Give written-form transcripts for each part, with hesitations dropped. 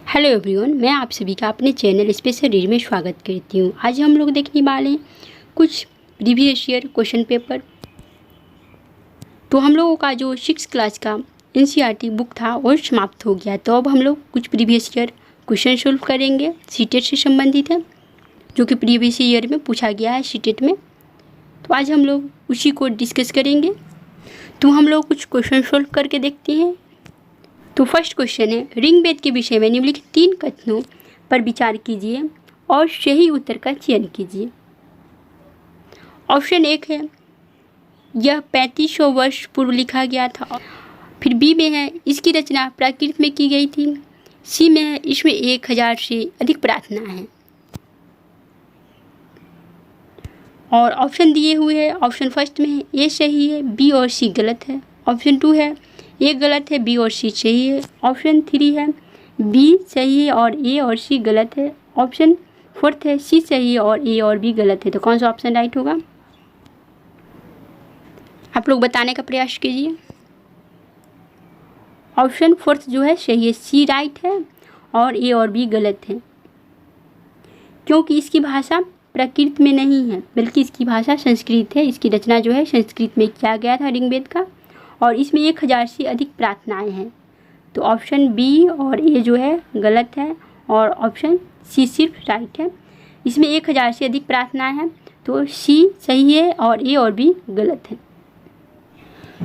Hello everyone, मैं आप सभी का अपने चैनल स्पेशल रीड में स्वागत करती हूँ। आज हम लोग देखने वाले हैं कुछ प्रीवियस ईयर क्वेश्चन पेपर। तो हम लोगों का जो 6 क्लास का एनसीईआरटी बुक था वो समाप्त हो गया। तो अब हम लोग कुछ प्रीवियस ईयर क्वेश्चन सोल्व करेंगे, सीटेट से संबंधित है, जो कि प्रीवियस ईयर में पूछा गया है सीटेट में। तो आज हम लोग उसी को डिस्कस करेंगे। तो हम लोग कुछ क्वेश्चन सोल्व करके देखते हैं। तो फर्स्ट क्वेश्चन है, रिंग भेद के विषय में निम्नलिखित 3 कथनों पर विचार कीजिए और सही उत्तर का चयन कीजिए। ऑप्शन 1 है, यह 3500 वर्ष पूर्व लिखा गया था। फिर बी में है, इसकी रचना प्राकृत में की गई थी। सी में है, इसमें 1000 से अधिक प्रार्थना है। और ऑप्शन दिए हुए हैं, ऑप्शन फर्स्ट में है ए सही है, बी और सी गलत है। ऑप्शन 2 है ए गलत है, बी और सी सही है। ऑप्शन 3 है बी सही है और ए और सी गलत है। ऑप्शन 4 है सी सही है और ए और बी गलत है। तो कौन सा ऑप्शन राइट होगा, आप लोग बताने का प्रयास कीजिए। ऑप्शन 4 जो है सही है, सी राइट है और ए और बी गलत है, क्योंकि इसकी भाषा प्राकृत में नहीं है बल्कि इसकी भाषा संस्कृत है। इसकी रचना जो है संस्कृत में किया गया था ऋग्वेद का, और इसमें 1000 से अधिक प्रार्थनाएं हैं। तो ऑप्शन बी और ए जो है गलत है और ऑप्शन सी सिर्फ राइट है। इसमें 1000 से अधिक प्रार्थनाएं हैं, तो सी सही है और ए और बी गलत है।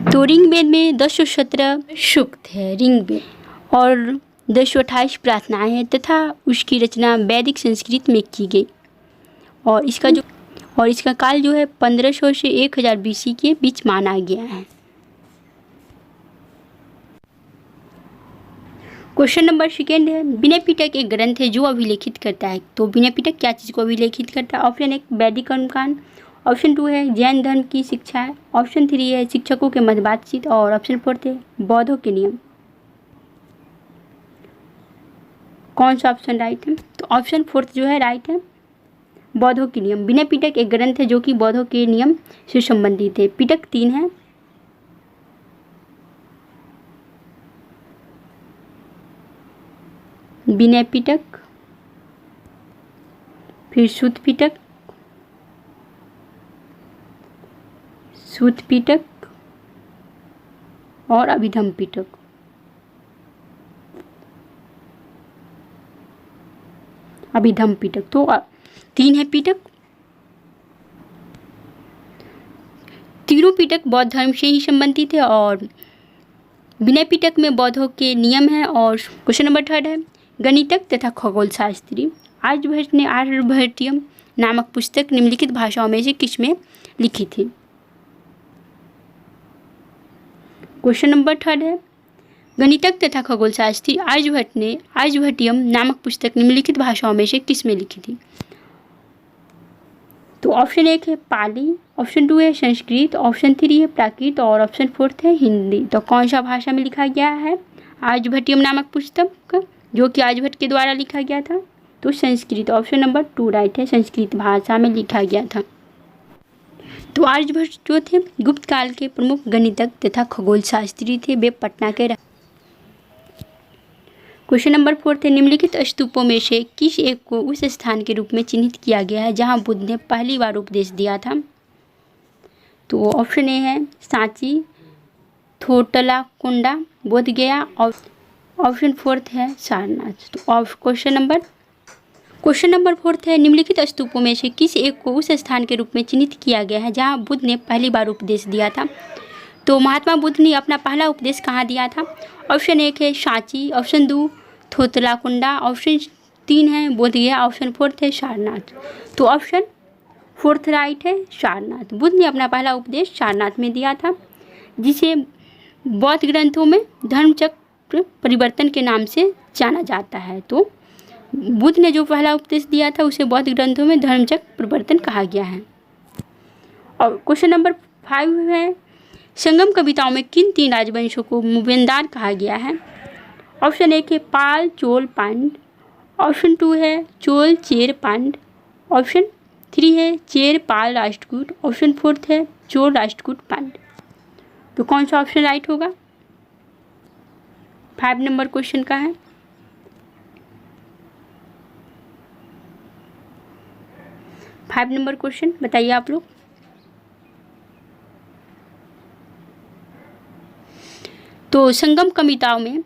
तो ऋग्वेद में 1017 सूक्त है ऋग्वेद, और 1028 प्रार्थनाएं हैं तथा उसकी रचना वैदिक संस्कृत में की गई। और इसका काल जो है 1500 से 1000 BC के बीच माना गया है। क्वेश्चन नंबर सेकेंड है, विनय पिटक एक ग्रंथ है जो अभिलेखित करता है। तो विनय पिटक क्या चीज़ को अभिलेखित करता है? ऑप्शन 1 वैदिक कर्मकांड, ऑप्शन 2 है जैन धर्म की शिक्षा है, ऑप्शन 3 है शिक्षकों के मध्य बातचीत, और ऑप्शन 4 है बौद्धों के नियम। कौन सा ऑप्शन राइट है? तो ऑप्शन 4 जो है राइट है, बौद्धों के नियम। विनय पिटक एक ग्रंथ है जो कि बौद्धों के नियम से संबंधित है। पिटक 3 है, विनय पिटक, फिर सूत पिटक, सूत पिटक और अभिधम पिटक। अभिधम पिटक, तो 3 है पिटक। तीनों पिटक बौद्ध धर्म से ही संबंधित है, और विनय पिटक में बौद्धों के नियम है। और क्वेश्चन नंबर 3 है, गणितज्ञ तथा खगोल शास्त्री आर्यभट्ट ने आर्यभट्टियम नामक पुस्तक निम्नलिखित भाषाओं में से किस में लिखी थी? क्वेश्चन नंबर 3 है, गणितज्ञ तथा खगोल शास्त्री आर्यभट्ट ने आर्यभट्टियम नामक पुस्तक निम्नलिखित भाषाओं में से किस में लिखी थी? तो ऑप्शन 1 है पाली, ऑप्शन 2 है संस्कृत, ऑप्शन 3 है प्राकृत और ऑप्शन 4 है हिंदी। तो कौन सा भाषा में लिखा गया है आर्यभट्टियम नामक पुस्तक, जो कि आर्यभट्ट के द्वारा लिखा गया था? तो संस्कृत, ऑप्शन नंबर 2 राइट है, संस्कृत भाषा में लिखा गया था। तो आर्यभट्ट जो थे गुप्त काल के प्रमुख गणितज्ञ तथा खगोल शास्त्री थे, वे पटना के। क्वेश्चन नंबर 4 थे, निम्नलिखित स्तूपों में से किस एक को उस स्थान के रूप में चिन्हित किया गया है जहां बुद्ध ने पहली बार उपदेश दिया था? तो ऑप्शन ए है सांची, थोटलाकुंडा, बोध गया, और ऑप्शन 4 है सारनाथ। तो क्वेश्चन नंबर 4 है, निम्नलिखित स्तूपों में से किस एक को उस स्थान के रूप में चिन्हित किया गया है जहां बुद्ध ने पहली बार उपदेश दिया था? तो महात्मा बुद्ध ने अपना पहला उपदेश कहाँ दिया था? ऑप्शन 1 है सांची, ऑप्शन 2 थोतलाकुंडा, ऑप्शन 3 है बोध गया, ऑप्शन 4 है सारनाथ। तो ऑप्शन 4 राइट है, सारनाथ। बुद्ध ने अपना पहला उपदेश सारनाथ में दिया था, जिसे बौद्ध ग्रंथों में धर्मचक्र परिवर्तन के नाम से जाना जाता है। तो बुद्ध ने जो पहला उपदेश दिया था उसे बौद्ध ग्रंथों में धर्मचक्र परिवर्तन कहा गया है। और क्वेश्चन नंबर 5 है, संगम कविताओं में किन 3 राजवंशों को मूवेंदार कहा गया है? ऑप्शन 1 है पाल, चोल, पांड, ऑप्शन 2 है चोल, चेर, पांड, ऑप्शन 3 है चेर, पाल, राष्ट्रकूट, ऑप्शन 4 है चोल, राष्ट्रकूट, पांड। तो कौन सा ऑप्शन राइट होगा? 5 नंबर क्वेश्चन का है। 5 नंबर क्वेश्चन बताइए आप लोग। तो संगम कविताओं में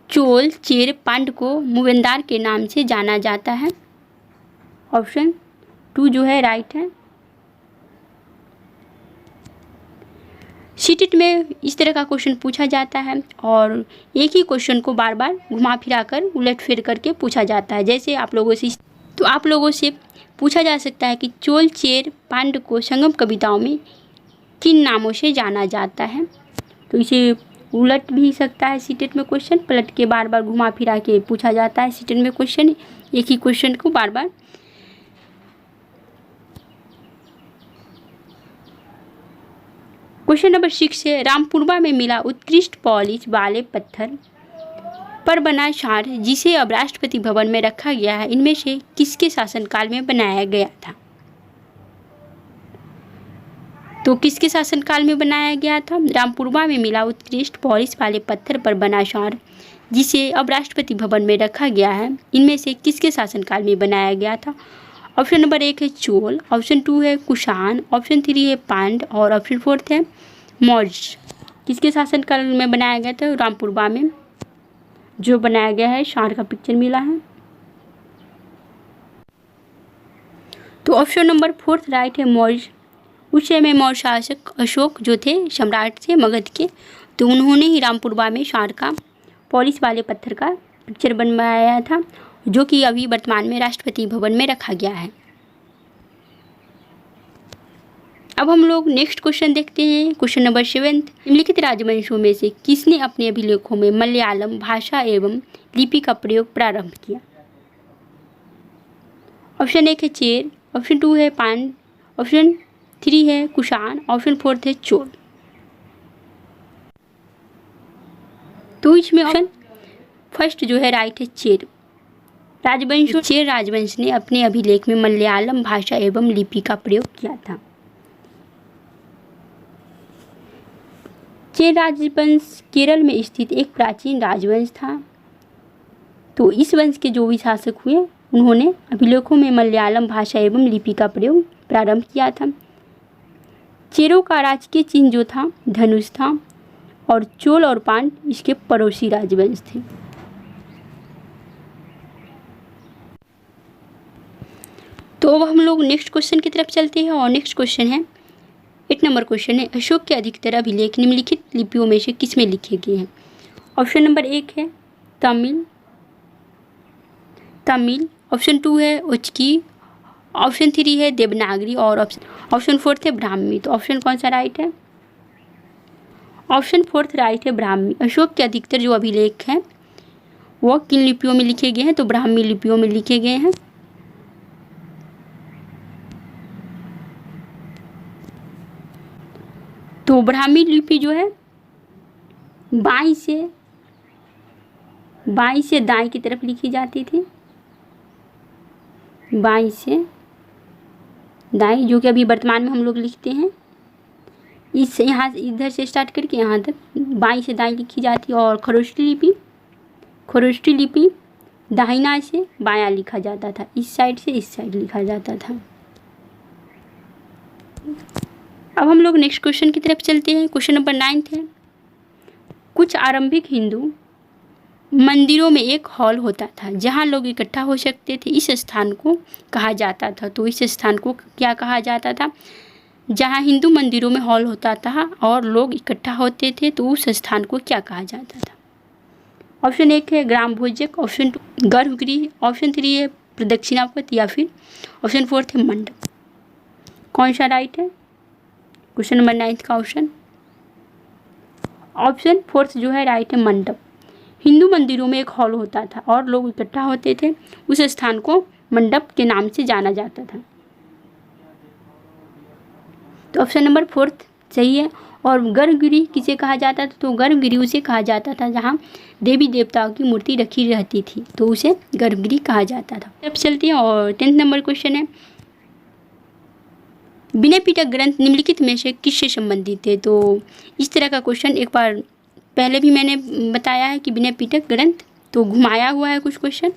चोल चेर पांड को मुवेंदार के नाम से जाना जाता है। ऑप्शन 2 जो है राइट है। सीटेट में इस तरह का क्वेश्चन पूछा जाता है और एक ही क्वेश्चन को बार बार घुमा फिरा कर उलट फेर करके पूछा जाता है। जैसे आप लोगों से पूछा जा सकता है कि चोल चेर पांड को संगम कविताओं में किन नामों से जाना जाता है। तो इसे उलट भी सकता है सीटेट में क्वेश्चन, पलट के बार बार घुमा फिरा के पूछा जाता है सीटेट में क्वेश्चन, एक ही क्वेश्चन को बार बार। क्वेश्चन नंबर 6 है, रामपुरवा में मिला उत्कृष्ट पॉलिश वाले पत्थर पर बना शार जिसे अब राष्ट्रपति भवन में रखा गया है, इनमें से किसके शासनकाल में बनाया गया था। तो किसके शासनकाल में बनाया गया था। रामपुरवा में मिला उत्कृष्ट पॉलिश वाले पत्थर पर बना शार जिसे अब राष्ट्रपति भवन में रखा गया है, इनमें से किसके शासनकाल में बनाया गया था। ऑप्शन नंबर 1 है चोल, ऑप्शन 2 है कुषाण, ऑप्शन 3 है पांड और ऑप्शन 4 है मौर्य। किसके शासनकाल में बनाया गया था। रामपुरवा में जो बनाया गया है शार का पिक्चर मिला है। तो ऑप्शन नंबर 4 राइट है मौर्य। उस समय मौर्य शासक अशोक जो थे सम्राट थे मगध के, तो उन्होंने ही रामपुरवा में शार का पॉलिश वाले पत्थर का पिक्चर बनवाया था, जो कि अभी वर्तमान में राष्ट्रपति भवन में रखा गया है। अब हम लोग नेक्स्ट क्वेश्चन देखते हैं। क्वेश्चन नंबर 7, निम्नलिखित राजवंशों में से किसने अपने अभिलेखों में मलयालम भाषा एवं लिपि का प्रयोग प्रारंभ किया। ऑप्शन 1 है चेर, ऑप्शन 2 है पांड, ऑप्शन 3 है कुषाण, ऑप्शन 4 है चोल। तो इसमें ऑप्शन फर्स्ट जो है राइट है चेर राजवंश ने अपने अभिलेख में मलयालम भाषा एवं लिपि का प्रयोग किया था। चेर राजवंश केरल में स्थित एक प्राचीन राजवंश था। तो इस वंश के जो भी शासक हुए उन्होंने अभिलेखों में मलयालम भाषा एवं लिपि का प्रयोग प्रारंभ किया था। चेरों का राजकीय चिन्ह जो था धनुष था और चोल और पांड इसके पड़ोसी राजवंश थे। तो अब हम लोग नेक्स्ट क्वेश्चन की तरफ चलते हैं और नेक्स्ट क्वेश्चन है 8 नंबर क्वेश्चन है, अशोक के अधिकतर अभिलेख निम्नलिखित लिपियों में से किसमें लिखे गए हैं। ऑप्शन नंबर 1 है तमिल, ऑप्शन 2 है उचकी, ऑप्शन 3 है देवनागरी और ऑप्शन 4 है ब्राह्मी। तो ऑप्शन कौन सा राइट है। ऑप्शन 4 राइट है ब्राह्मी। अशोक के अधिकतर जो अभिलेख हैं वो किन लिपियों में लिखे गए हैं, तो ब्राह्मी लिपियों में लिखे गए हैं। तो ब्राह्मी लिपि जो है बाईं से दाएं की तरफ लिखी जाती थी, बाईं से दाएं, जो कि अभी वर्तमान में हम लोग लिखते हैं। इस यहाँ इधर से स्टार्ट करके यहाँ तक बाईं से दाएं लिखी जाती है। और खरोष्टी लिपि दाहिना से बायां लिखा जाता था, इस साइड से इस साइड लिखा जाता था। अब हम लोग नेक्स्ट क्वेश्चन की तरफ चलते हैं। क्वेश्चन नंबर 9 है, कुछ आरंभिक हिंदू मंदिरों में एक हॉल होता था जहां लोग इकट्ठा हो सकते थे, इस स्थान को कहा जाता था। तो इस स्थान को क्या कहा जाता था। जहां हिंदू मंदिरों में हॉल होता था और लोग इकट्ठा होते थे, तो उस स्थान को क्या कहा जाता था। ऑप्शन 1 है ग्राम भोजक, ऑप्शन 2 गर्भगृह, ऑप्शन 3 है प्रदक्षिणा पथ या फिर ऑप्शन 4 है मंडप। कौन सा राइट है क्वेश्चन नंबर 9 का ऑप्शन 4 जो है राइट है मंडप। हिंदू मंदिरों में एक हॉल होता था और लोग इकट्ठा होते थे, उस स्थान को मंडप के नाम से जाना जाता था। तो ऑप्शन नंबर 4 सही है। और गर्भगृह किसे कहा जाता था, तो गर्भगृह उसे कहा जाता था जहाँ देवी देवताओं की मूर्ति रखी रहती थी, तो उसे गर्भगृह कहा जाता था। अब चलते हैं और 10 नंबर क्वेश्चन है, विनय पिटक ग्रंथ निम्नलिखित में से किससे संबंधित है। तो इस तरह का क्वेश्चन एक बार पहले भी मैंने बताया है कि विनय पिटक ग्रंथ, तो घुमाया हुआ है कुछ क्वेश्चन।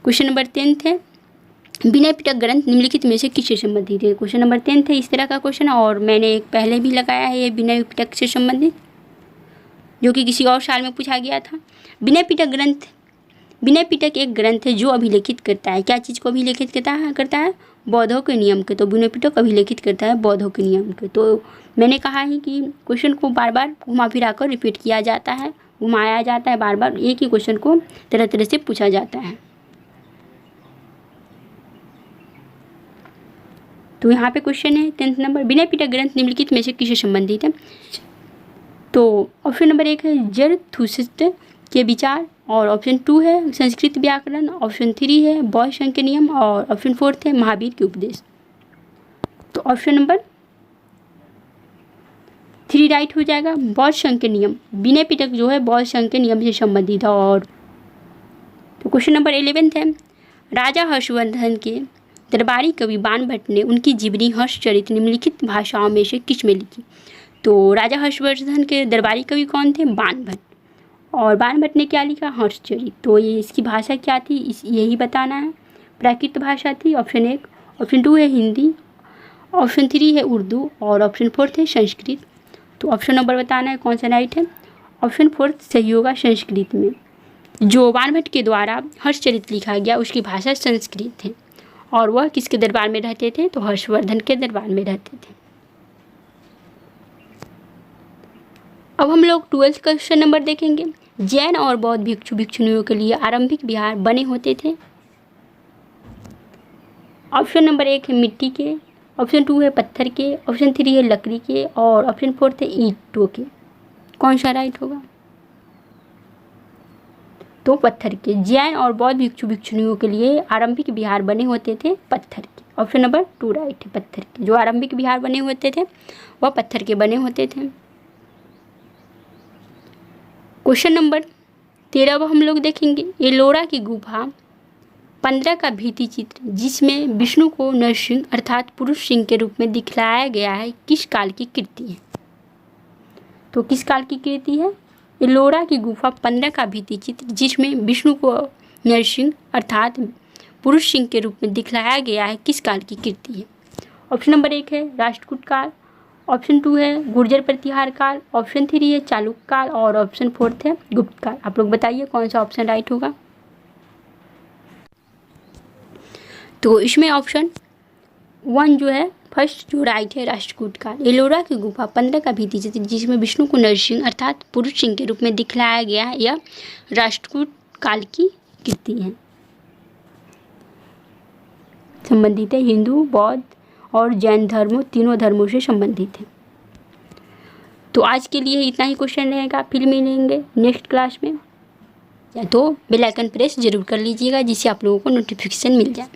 क्वेश्चन नंबर 10 है, विनय पिटक ग्रंथ निम्नलिखित में से किससे संबंधित है? क्वेश्चन नंबर 10 है इस तरह का क्वेश्चन, और मैंने एक पहले भी लगाया है ये विनय पिटक से संबंधित, जो कि किसी और साल में पूछा गया था। विनय पिटक एक ग्रंथ है जो अभिलेखित करता है, क्या चीज़ को अभिलेखित करता है? बौद्धों के नियम के। तो विनय पिटक अभिलेखित करता है बौद्धों के नियम के। तो मैंने कहा है कि क्वेश्चन को बार बार घुमा फिरा कर रिपीट किया जाता है, घुमाया जाता है, बार बार एक ही क्वेश्चन को तरह तरह से पूछा जाता है। तो यहाँ पे क्वेश्चन है 10th नंबर, विनय पिटक ग्रंथ निम्नलिखित में से किससे संबंधित है? तो ऑप्शन नंबर 1 है जरथुस्त्र के विचार, और ऑप्शन 2 है संस्कृत व्याकरण, ऑप्शन 3 है बौद्ध संघ के नियम, और ऑप्शन 4 है महावीर के उपदेश। तो ऑप्शन नंबर 3 राइट हो जाएगा, बौद्ध संघ के नियम। विनय पिटक जो है बौद्ध संघ के नियम से संबंधित है। और तो क्वेश्चन नंबर 11 है, राजा हर्षवर्धन के दरबारी कवि बाणभट्ट ने उनकी जीवनी हर्षचरित निम्नलिखित भाषाओं में से किस में लिखी? तो राजा हर्षवर्धन के दरबारी कवि कौन थे? बाणभट्ट। और बाणभट्ट ने क्या लिखा? हर्षचरित। तो ये इसकी भाषा क्या थी यही बताना है। प्राकृत भाषा थी ऑप्शन 1, ऑप्शन 2 है हिंदी, ऑप्शन 3 है उर्दू, और ऑप्शन 4 है संस्कृत। तो ऑप्शन नंबर बताना है कौन सा राइट है। ऑप्शन 4 सही होगा, संस्कृत में। जो बाणभट्ट के द्वारा हर्षचरित लिखा गया उसकी भाषा संस्कृत है, और वह किसके दरबार में रहते थे? तो हर्षवर्धन के दरबार में रहते थे। अब हम लोग 12th क्वेश्चन नंबर देखेंगे। जैन और बौद्ध भिक्षु भिक्षुणियों के लिए आरंभिक विहार बने होते थे? ऑप्शन नंबर 1 है मिट्टी के, ऑप्शन 2 है पत्थर के, ऑप्शन 3 है लकड़ी के, और ऑप्शन 4 है ईंटों के। कौन सा राइट होगा? तो पत्थर के। जैन और बौद्ध भिक्षु भिक्षुणियों के लिए आरंभिक विहार बने होते थे पत्थर के। ऑप्शन नंबर 2 राइट है, पत्थर के। जो आरंभिक विहार बने होते थे वह पत्थर के बने होते थे। क्वेश्चन नंबर 13 अब हम लोग देखेंगे। एलोरा की गुफा 15 का भित्ति चित्र जिसमें विष्णु को नरसिंह अर्थात पुरुष सिंह के रूप में दिखलाया गया है किस काल की कृति है? तो किस काल की कृति है? एलोरा की गुफा 15 का भित्ति चित्र जिसमें विष्णु को नरसिंह अर्थात पुरुष सिंह के रूप में दिखलाया गया है किस काल की कृति है? ऑप्शन नंबर 1 है राष्ट्रकूट काल, ऑप्शन 2 है गुर्जर प्रतिहार काल, ऑप्शन 3 है चालुक्य काल, और ऑप्शन 4 है गुप्त काल। आप लोग बताइए कौन सा ऑप्शन राइट होगा। तो इसमें ऑप्शन 1 जो है फर्स्ट जो राइट है राष्ट्रकूट काल। एलोरा की गुफा 15 का भित्ति चित्र जिसमें विष्णु को नरसिंह अर्थात पुरुष सिंह के रूप में दिखलाया गया है यह राष्ट्रकूट काल की कृति है, संबंधित है हिंदू, बौद्ध और जैन धर्मों तीनों धर्मों से संबंधित है। तो आज के लिए इतना ही क्वेश्चन रहेगा, फिर मिलेंगे नेक्स्ट क्लास में। या तो बेल आइकन प्रेस जरूर कर लीजिएगा जिससे आप लोगों को नोटिफिकेशन मिल जाए।